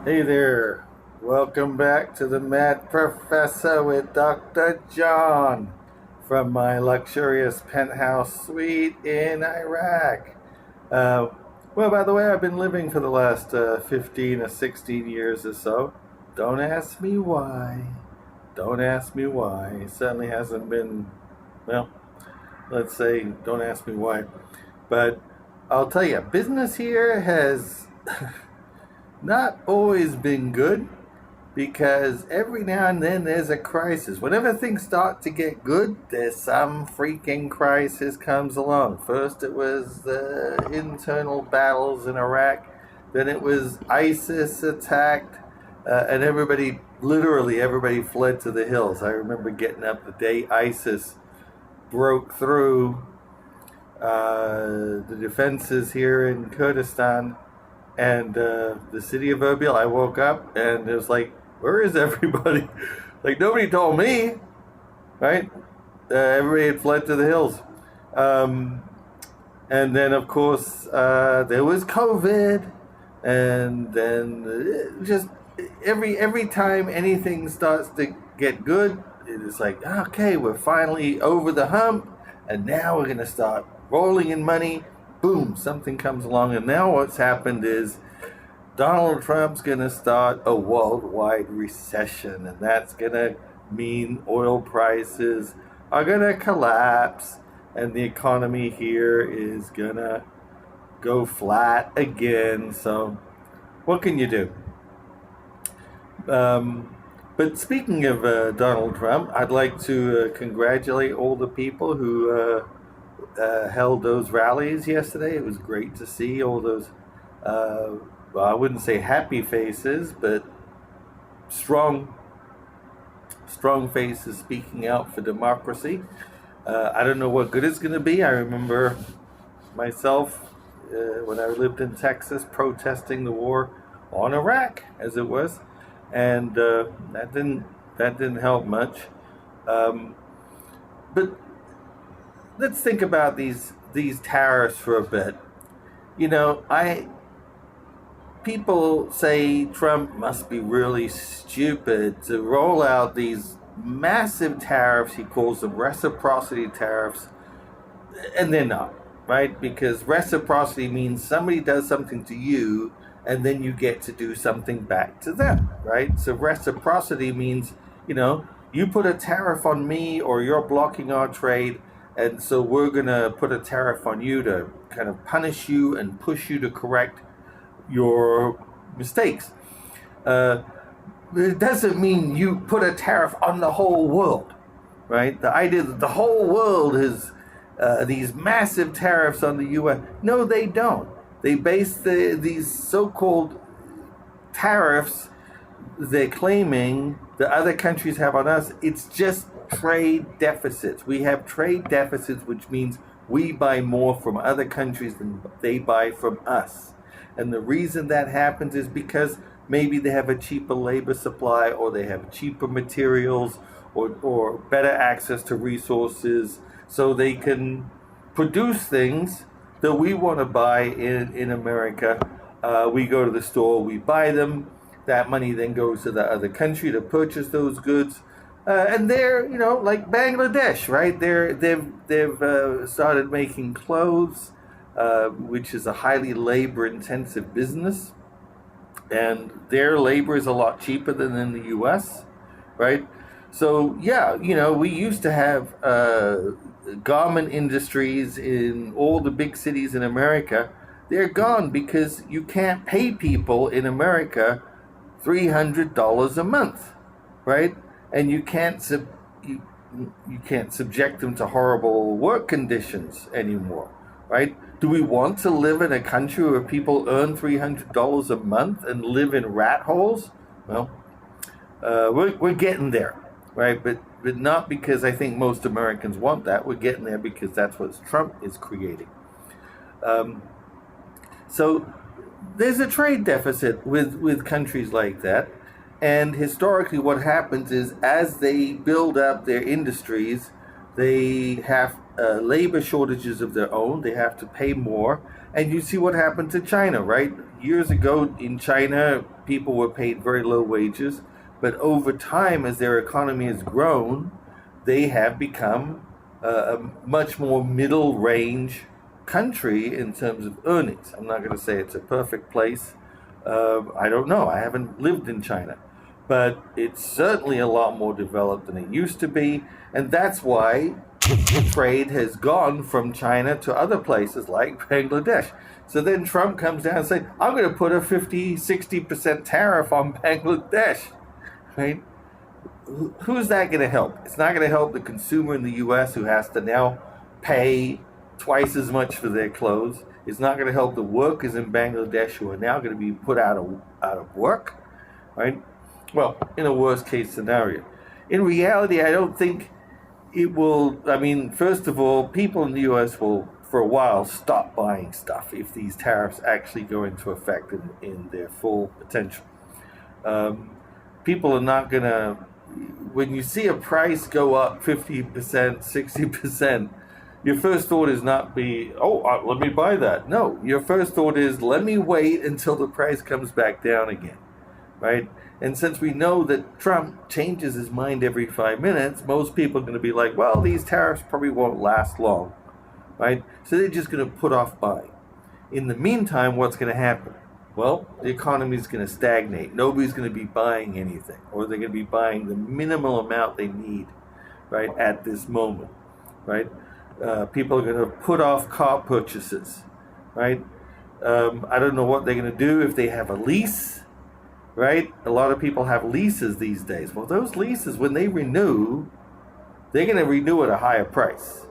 Hey there, welcome back to the Mad Professor with Dr. John from my luxurious penthouse suite in Iraq. Uh, well, by the way, I've been living for the last 15 or 16 years or so. Don't ask me why. Don't ask me why. It certainly hasn't been, well, let's say, don't ask me why. But I'll tell you, business here has not always been good because every now and then there's a crisis. Whenever things start to get good, there's some freaking crisis comes along. First it was the internal battles in Iraq, then it was ISIS attacked, and literally everybody fled to the hills. I remember getting up the day ISIS broke through the defenses here in Kurdistan and the city of Erbil. I woke up and it was like, where is everybody? Like, nobody told me, right? Everybody had fled to the hills. And then, of course, there was COVID. And then just every time anything starts to get good, it's like, okay, we're finally over the hump. And now we're going to start rolling in money. Boom, something comes along. And now what's happened is Donald Trump's going to start a worldwide recession, and that's going to mean oil prices are going to collapse, and the economy here is going to go flat again. So what can you do? But speaking of Donald Trump, I'd like to congratulate all the people who held those rallies yesterday. It was great to see all those well, I wouldn't say happy faces, but strong faces speaking out for democracy. I don't know what good it's going to be. I remember myself when I lived in Texas protesting the war on Iraq, as it was, and that didn't help much. But let's think about these tariffs for a bit. You know, people say Trump must be really stupid to roll out these massive tariffs. He calls them reciprocity tariffs, and they're not, right? Because reciprocity means somebody does something to you and then you get to do something back to them, right? So reciprocity means, you put a tariff on me or you're blocking our trade, and so we're going to put a tariff on you to kind of punish you and push you to correct your mistakes. It doesn't mean you put a tariff on the whole world, right? The idea that the whole world is these massive tariffs on the U.S. No, they don't. They base these so-called tariffs they're claiming the other countries have on us. It's just trade deficits. We have trade deficits, which means we buy more from other countries than they buy from us. And the reason that happens is because maybe they have a cheaper labor supply, or they have cheaper materials, or better access to resources, so they can produce things that we want to buy in America. We go to the store, we buy them. That money then goes to the other country to purchase those goods. And they're, like Bangladesh, right? They've started making clothes, which is a highly labor-intensive business, and their labor is a lot cheaper than in the U.S., right? So yeah, we used to have garment industries in all the big cities in America. They're gone because you can't pay people in America $300 a month, right? And you can't subject them to horrible work conditions anymore, right? Do we want to live in a country where people earn $300 a month and live in rat holes? Well, we're getting there, right? But not because I think most Americans want that. We're getting there because that's what Trump is creating. So there's a trade deficit with countries like that. And historically what happens is, as they build up their industries, they have labor shortages of their own. They have to pay more. And you see what happened to China, right? years ago in China, people were paid very low wages, but over time, as their economy has grown, they have become a much more middle range country in terms of earnings. I'm not going to say it's a perfect place. I don't know. I haven't lived in China, but it's certainly a lot more developed than it used to be. And that's why trade has gone from China to other places like Bangladesh. So then Trump comes down and says, I'm going to put a 50, 60% tariff on Bangladesh, right? Who's that going to help? It's not going to help the consumer in the U.S. who has to now pay twice as much for their clothes. It's not going to help the workers in Bangladesh who are now going to be put out of work, right? Well, in a worst case scenario. In reality, I don't think it will. I mean, first of all, people in the U.S. will, for a while, stop buying stuff if these tariffs actually go into effect in their full potential. People are not going to, when you see a price go up 50%, 60%, your first thought is not be, let me buy that. No, your first thought is, let me wait until the price comes back down again, right? And since we know that Trump changes his mind every 5 minutes, most people are going to be like, well, these tariffs probably won't last long, right? So they're just going to put off buying. In the meantime, what's going to happen? Well, the economy is going to stagnate. Nobody's going to be buying anything, or they're going to be buying the minimal amount they need, right, at this moment, right? People are going to put off car purchases, right? I don't know what they're going to do if they have a lease, right? A lot of people have leases these days. Well, those leases, when they renew, they're going to renew at a higher price.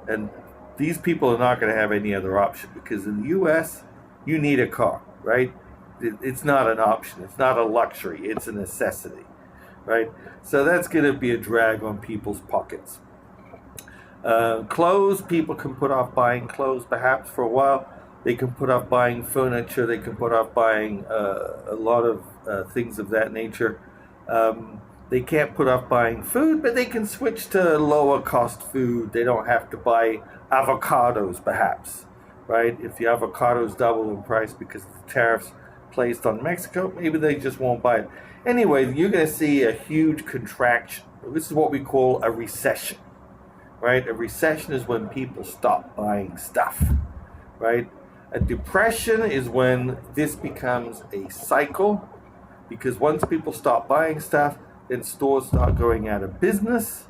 And these people are not going to have any other option, because in the U.S., you need a car, right? It's not an option. It's not a luxury. It's a necessity, right? So that's going to be a drag on people's pockets. Clothes, people can put off buying clothes perhaps for a while. They can put off buying furniture. They can put off buying a lot of things of that nature. They can't put off buying food, but they can switch to lower cost food. They don't have to buy avocados perhaps, right? If the avocados double in price because of the tariffs placed on Mexico, maybe they just won't buy it. Anyway, you're going to see a huge contraction. This is what we call a recession. Right? A recession is when people stop buying stuff, right? A depression is when this becomes a cycle, because once people stop buying stuff, then stores start going out of business,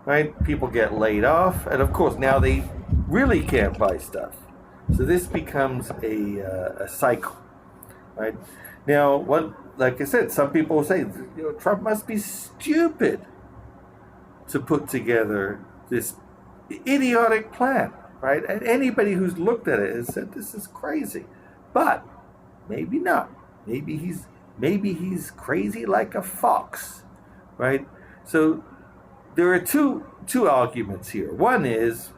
right? People get laid off, and of course now they really can't buy stuff. So this becomes a cycle, right? Now, like I said, some people will say, Trump must be stupid to put together this idiotic plan, right? And anybody who's looked at it has said this is crazy. But maybe not. Maybe he's crazy like a fox, right? So there are two arguments here. One is,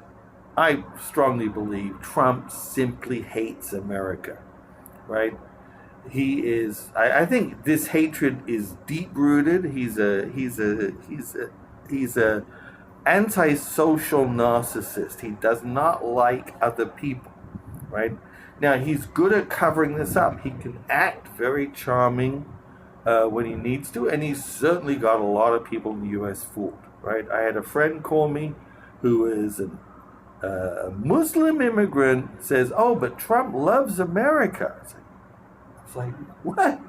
I strongly believe Trump simply hates America, right? He is. I think this hatred is deep rooted. He's a antisocial narcissist. He does not like other people, right? Now, he's good at covering this up. He can act very charming when he needs to, and he's certainly got a lot of people in the U.S. fooled, right? I had a friend call me who is a Muslim immigrant, says, but Trump loves America. It's like, what?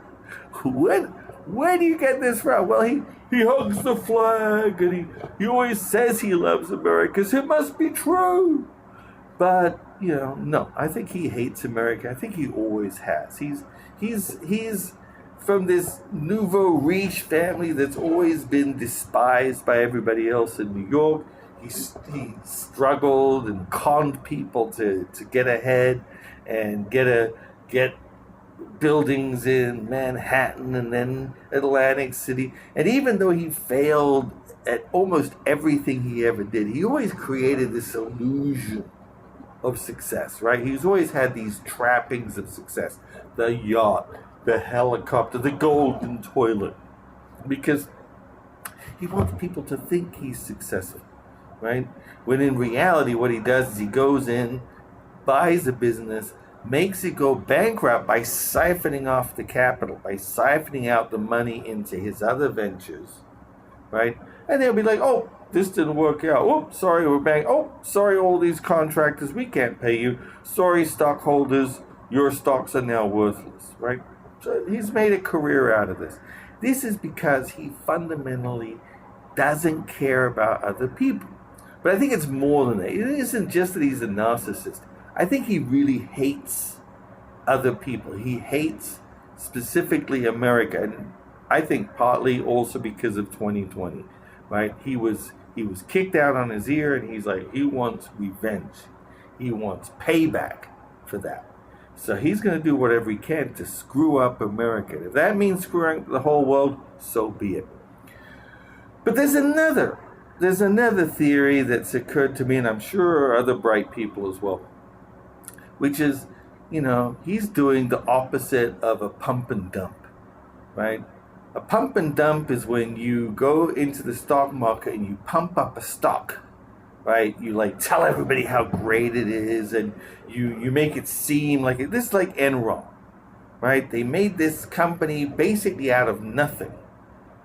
Where do you get this from? Well, he hugs the flag, and he always says he loves America, so it must be true. But, no, I think he hates America. I think he always has. He's from this nouveau riche family that's always been despised by everybody else in New York. He struggled and conned people to get ahead and get buildings in Manhattan and then Atlantic City. And even though he failed at almost everything he ever did, he always created this illusion of success, right? He's always had these trappings of success. The yacht, the helicopter, the golden toilet. Because he wants people to think he's successful, right? When in reality, what he does is he goes in, buys a business, makes it go bankrupt by siphoning off the capital, by siphoning out the money into his other ventures, right? And they'll be like, oh, this didn't work out. Oh, sorry, we're back. Oh, sorry, all these contractors, we can't pay you. Sorry, stockholders, your stocks are now worthless, right? So he's made a career out of this. This is because he fundamentally doesn't care about other people. But I think it's more than that. It isn't just that he's a narcissist. I think he really hates other people. He hates specifically America, and I think partly also because of 2020, right? He was kicked out on his ear, and he's like, he wants revenge. He wants payback for that. So he's going to do whatever he can to screw up America. If that means screwing up the whole world, so be it. But there's another theory that's occurred to me, and I'm sure other bright people as well, which is, he's doing the opposite of a pump and dump, right? A pump and dump is when you go into the stock market and you pump up a stock, right? You tell everybody how great it is, and you make it seem like this is like Enron, right? They made this company basically out of nothing,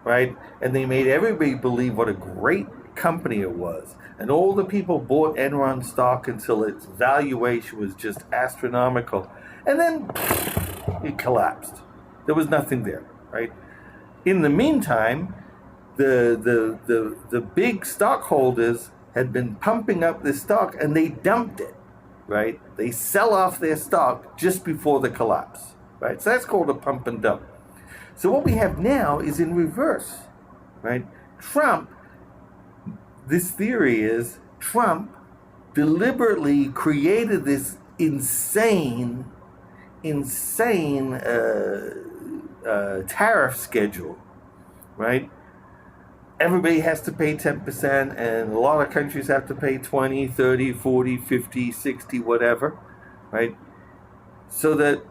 right? And they made everybody believe what a great company it was. And all the people bought Enron stock until its valuation was just astronomical. And then it collapsed. There was nothing there, right? In the meantime, the big stockholders had been pumping up this stock, and they dumped it, right? They sell off their stock just before the collapse, right? So that's called a pump and dump. So what we have now is in reverse, right? This theory is Trump deliberately created this insane tariff schedule, right? Everybody has to pay 10%, and a lot of countries have to pay 20, 30, 40, 50, 60, whatever, right? So that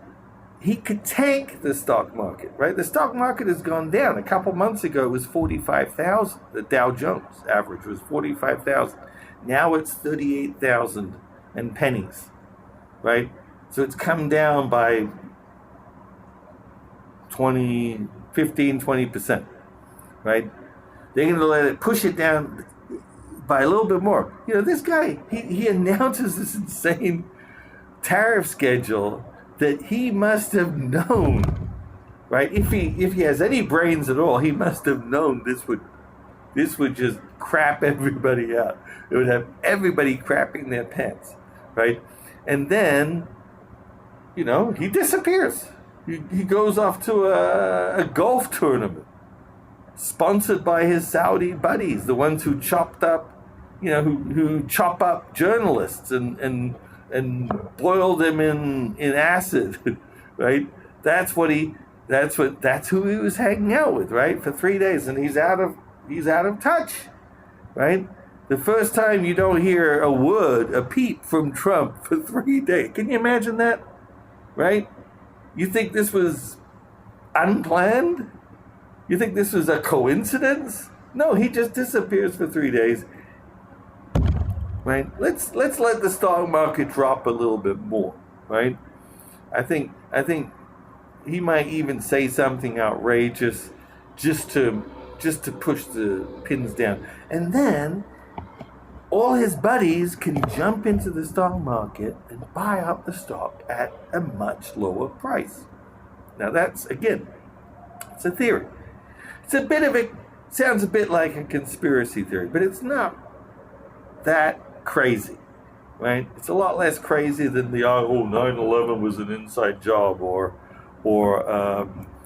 he could tank the stock market, right? The stock market has gone down. A couple months ago, it was 45,000. The Dow Jones average was 45,000. Now it's 38,000 and pennies, right? So it's come down by 20%, right? They're going to let it push it down by a little bit more. This guy, he announces this insane tariff schedule that he must have known, right? If he has any brains at all, he must have known this would just crap everybody out. It would have everybody crapping their pants, right? And then, he disappears. He goes off to a golf tournament, sponsored by his Saudi buddies, the ones who chopped up, who chop up journalists and boil them in acid, right? That's who he was hanging out with, right? For 3 days, and he's out of touch, right? The first time you don't hear a peep from Trump for 3 days. Can you imagine that? Right? You think this was unplanned? You think this was a coincidence? No, he just disappears for 3 days. Right? Let's let the stock market drop a little bit more, right? I think he might even say something outrageous just to push the pins down. And then all his buddies can jump into the stock market and buy up the stock at a much lower price. Now that's, again, it's a theory. Sounds a bit like a conspiracy theory, but it's not that crazy, right? It's a lot less crazy than the 9/11 was an inside job, or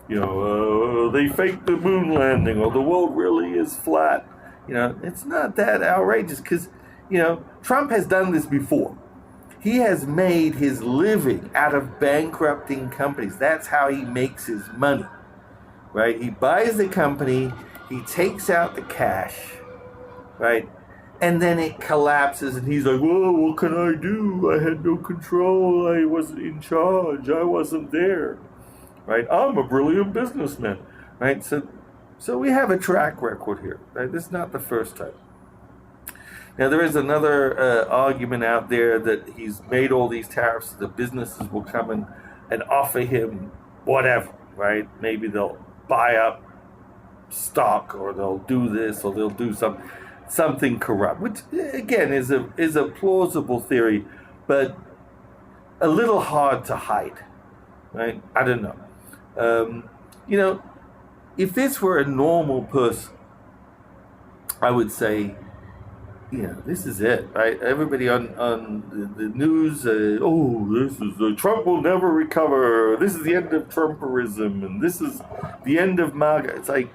they faked the moon landing, or the world really is flat. It's not that outrageous because, Trump has done this before. He has made his living out of bankrupting companies. That's how he makes his money, right? He buys the company, he takes out the cash, right? And then it collapses, and he's like, whoa, what can I do? I had no control. I wasn't in charge. I wasn't there, right? I'm a brilliant businessman, right? So we have a track record here, right? This is not the first time. Now, there is another argument out there that he's made all these tariffs, the businesses will come and offer him whatever, right? Maybe they'll buy up stock, or they'll do this, or they'll do something corrupt, which again is a plausible theory, but a little hard to hide, right? I don't know. If this were a normal person, I would say, this is it, right? Everybody on the news, this is Trump will never recover. This is the end of Trumperism, and this is the end of MAGA. It's like,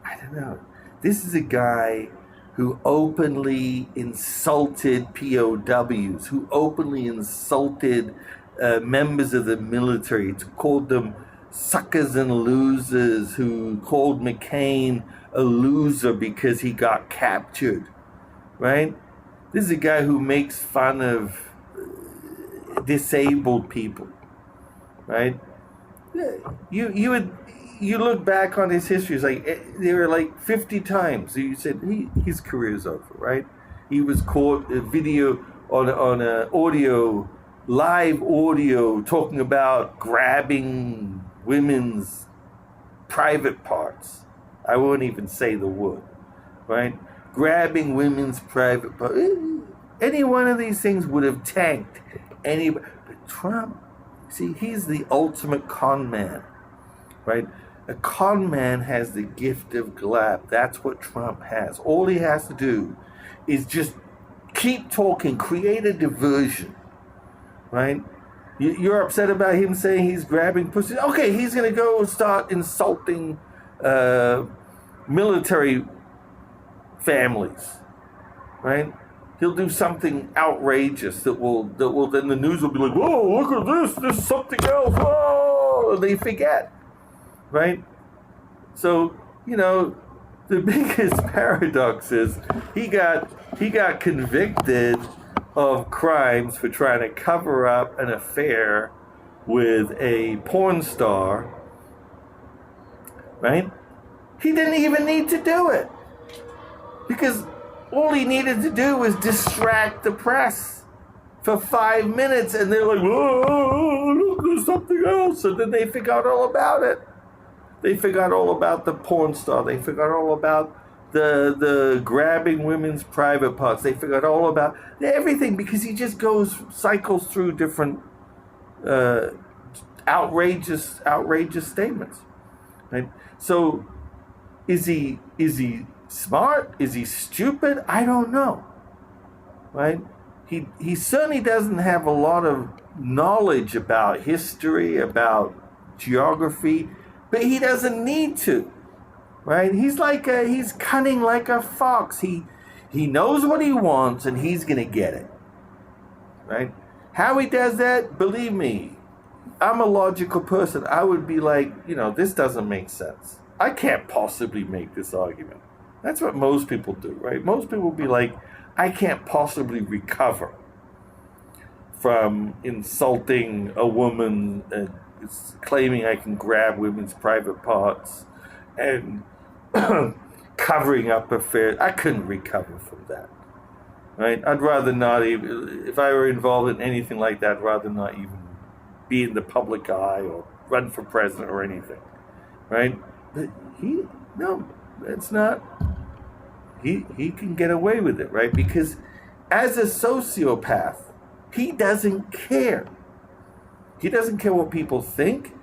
I don't know. This is a guy who openly insulted POWs, who openly insulted members of the military, called them suckers and losers, who called McCain a loser because he got captured, right? This is a guy who makes fun of disabled people, right? You look back on his history, it's like there were like 50 times you said his career's over, right? He was caught a video on a live audio talking about grabbing women's private parts. I won't even say the word, right? Grabbing women's private parts. Any one of these things would have tanked anybody. But Trump, see, he's the ultimate con man, right? A con man has the gift of gab. That's what Trump has. All he has to do is just keep talking, create a diversion, right? You're upset about him saying he's grabbing pussy. Okay, he's going to go start insulting military families, right? He'll do something outrageous that will then the news will be like, whoa, look at this, there's something else, whoa, and they forget, right? So, the biggest paradox is he got convicted of crimes for trying to cover up an affair with a porn star, right? He didn't even need to do it, because all he needed to do was distract the press for 5 minutes, and they're like, "Whoa, look, there's something else," and then they forgot all about it. They forgot all about the porn star. They forgot all about the grabbing women's private parts. They forgot all about everything, because he just cycles through different outrageous statements, right? So is he smart? Is he stupid? I don't know, right? He certainly doesn't have a lot of knowledge about history, about geography, but he doesn't need to, right? He's cunning like a fox. He knows what he wants, and he's gonna get it, right? How he does that, believe me, I'm a logical person. I would be like, this doesn't make sense. I can't possibly make this argument. That's what most people do, right? Most people will be like, I can't possibly recover from insulting a woman, claiming I can grab women's private parts, and covering up affairs. I couldn't recover from that, right? I'd rather not even, if I were involved in anything like that, I'd rather not even be in the public eye or run for president or anything, right? But it's not. He can get away with it, right? Because as a sociopath, he doesn't care. He doesn't care what people think.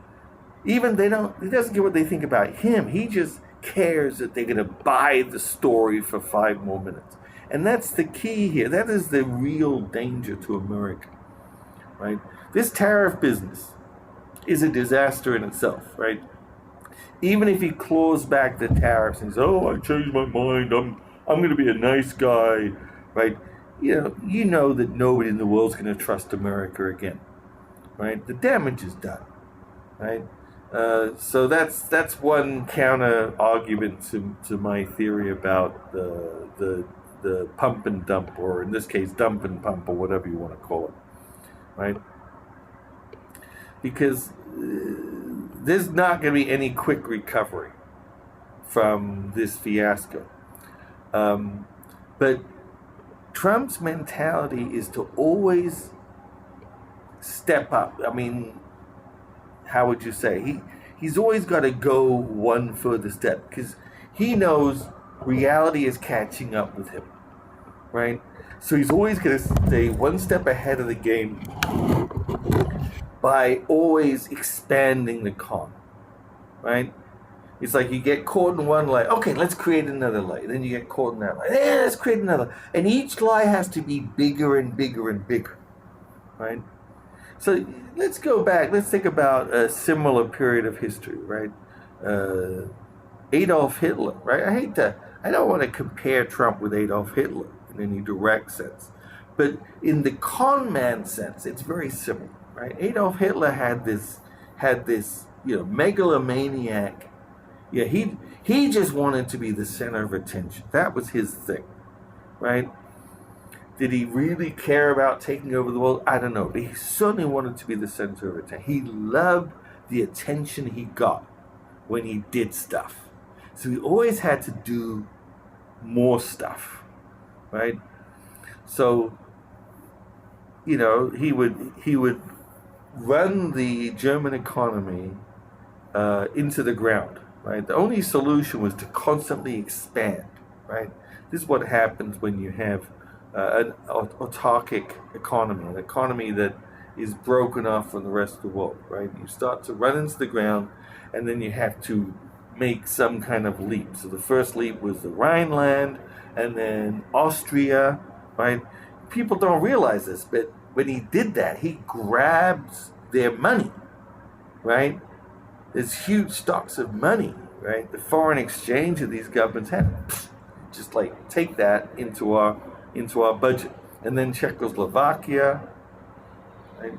He doesn't care what they think about him. He just cares that they're going to buy the story for 5 more minutes. And that's the key here. That is the real danger to America, right? This tariff business is a disaster in itself, right? Even if he claws back the tariffs and says, "Oh, I changed my mind. I'm going to be a nice guy," right? You know that nobody in the world's going to trust America again, right? The damage is done, right? So that's one counter argument to my theory about the pump and dump, or in this case, dump and pump, or whatever you want to call it, right? Because there's not going to be any quick recovery from this fiasco. But Trump's mentality is to always step up. I mean, how would you say? He's always got to go one further step because he knows reality is catching up with him, right? So he's always going to stay one step ahead of the game by always expanding the con, right? It's like you get caught in one lie. Okay, let's create another lie. Then you get caught in that lie. Let's create another. And each lie has to be bigger and bigger and bigger, right? So let's go back. Let's think about a similar period of history, right? Adolf Hitler, right? I don't want to compare Trump with Adolf Hitler in any direct sense. But in the con man sense, it's very similar, right? Adolf Hitler had this, megalomaniac. Yeah, he just wanted to be the center of attention. That was his thing, right? Did he really care about taking over the world? I don't know. But he certainly wanted to be the center of attention. He loved the attention he got when he did stuff. So he always had to do more stuff, right? So, he would run the German economy into the ground, right? The only solution was to constantly expand, right? This is what happens when you have an autarkic economy, an economy that is broken off from the rest of the world, right? You start to run into the ground, and then you have to make some kind of leap. So the first leap was the Rhineland, and then Austria, right? People don't realize this, but when he did that, he grabs their money, right? There's huge stocks of money, right? The foreign exchange that these governments have, just like take that into our budget. And then Czechoslovakia, right?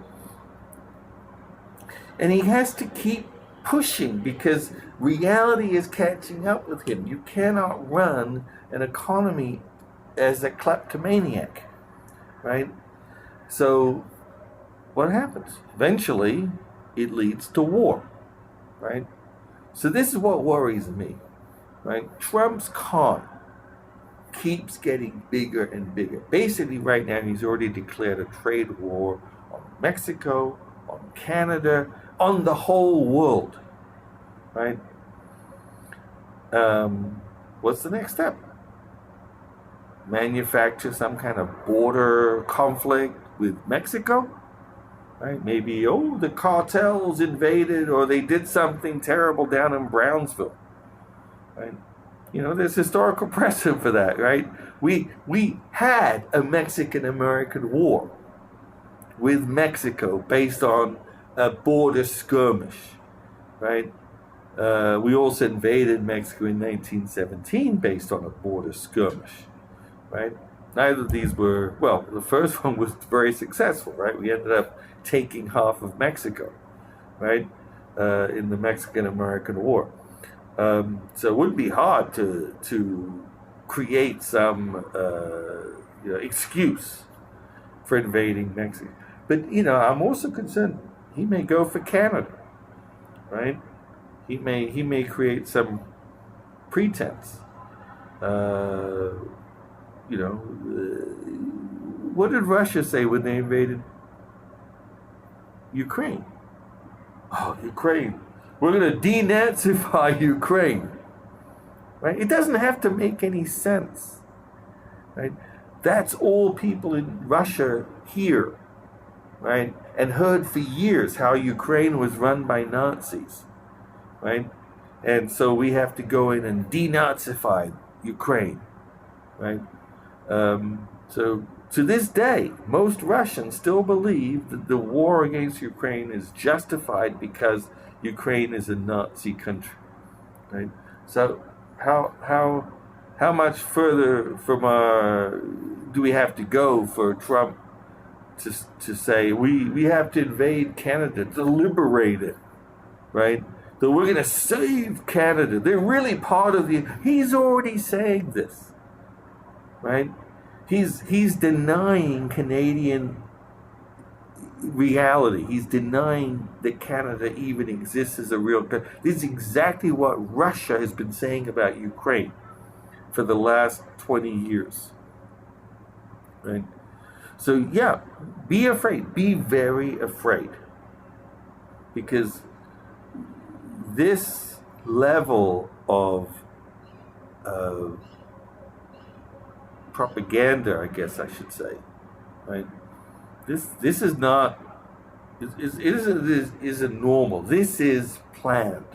And he has to keep pushing because reality is catching up with him. You cannot run an economy as a kleptomaniac, right? So what happens? Eventually, it leads to war, right? So this is what worries me, right? Trump's con keeps getting bigger and bigger. Basically, right now, he's already declared a trade war on Mexico, on Canada, on the whole world, right? What's the next step? Manufacture some kind of border conflict with Mexico, right? Maybe, the cartels invaded or they did something terrible down in Brownsville, right? There's historical precedent for that, right? We had a Mexican-American war with Mexico based on a border skirmish, right? We also invaded Mexico in 1917 based on a border skirmish, right? Neither of these were, the first one was very successful, right? We ended up taking half of Mexico, right? In the Mexican-American War. So it wouldn't be hard to create some excuse for invading Mexico. But, I'm also concerned he may go for Canada, right? He may create some pretense. What did Russia say when they invaded Ukraine? Oh, Ukraine. We're going to denazify Ukraine. Right? It doesn't have to make any sense. Right? That's all people in Russia hear. Right? And heard for years how Ukraine was run by Nazis. Right? And so we have to go in and denazify Ukraine. Right? So to this day, most Russians still believe that the war against Ukraine is justified because Ukraine is a Nazi country, right? So how much further from do we have to go for Trump to say we have to invade Canada to liberate it, right? That we're going to save Canada. They're really part of the. He's already saying this, right? He's denying Canadian reality. He's denying that Canada even exists as a real country. This is exactly what Russia has been saying about Ukraine for the last 20 years. right? So yeah, be afraid. Be very afraid, because this level of uh, propaganda, I guess I should say, right? This is not isn't normal. This is planned,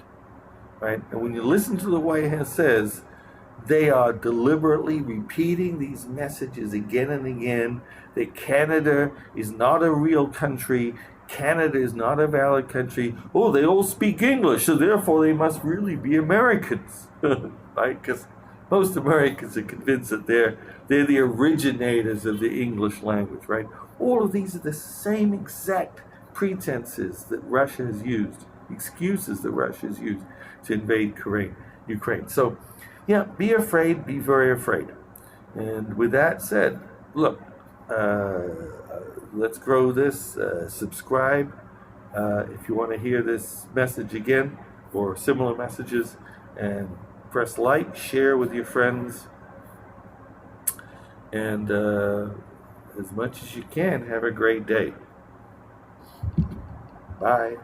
right? And when you listen to the White House says, they are deliberately repeating these messages again and again that Canada is not a real country. Canada is not a valid country. Oh, they all speak English, so therefore they must really be Americans, right? Because most Americans are convinced that they're the originators of the English language, right? All of these are the same exact pretenses that Russia has used, excuses that Russia has used to invade Ukraine. So, yeah, be afraid, be very afraid. And with that said, look, let's grow this. Subscribe if you want to hear this message again or similar messages, and press like, share with your friends, and as much as you can, have a great day. Bye.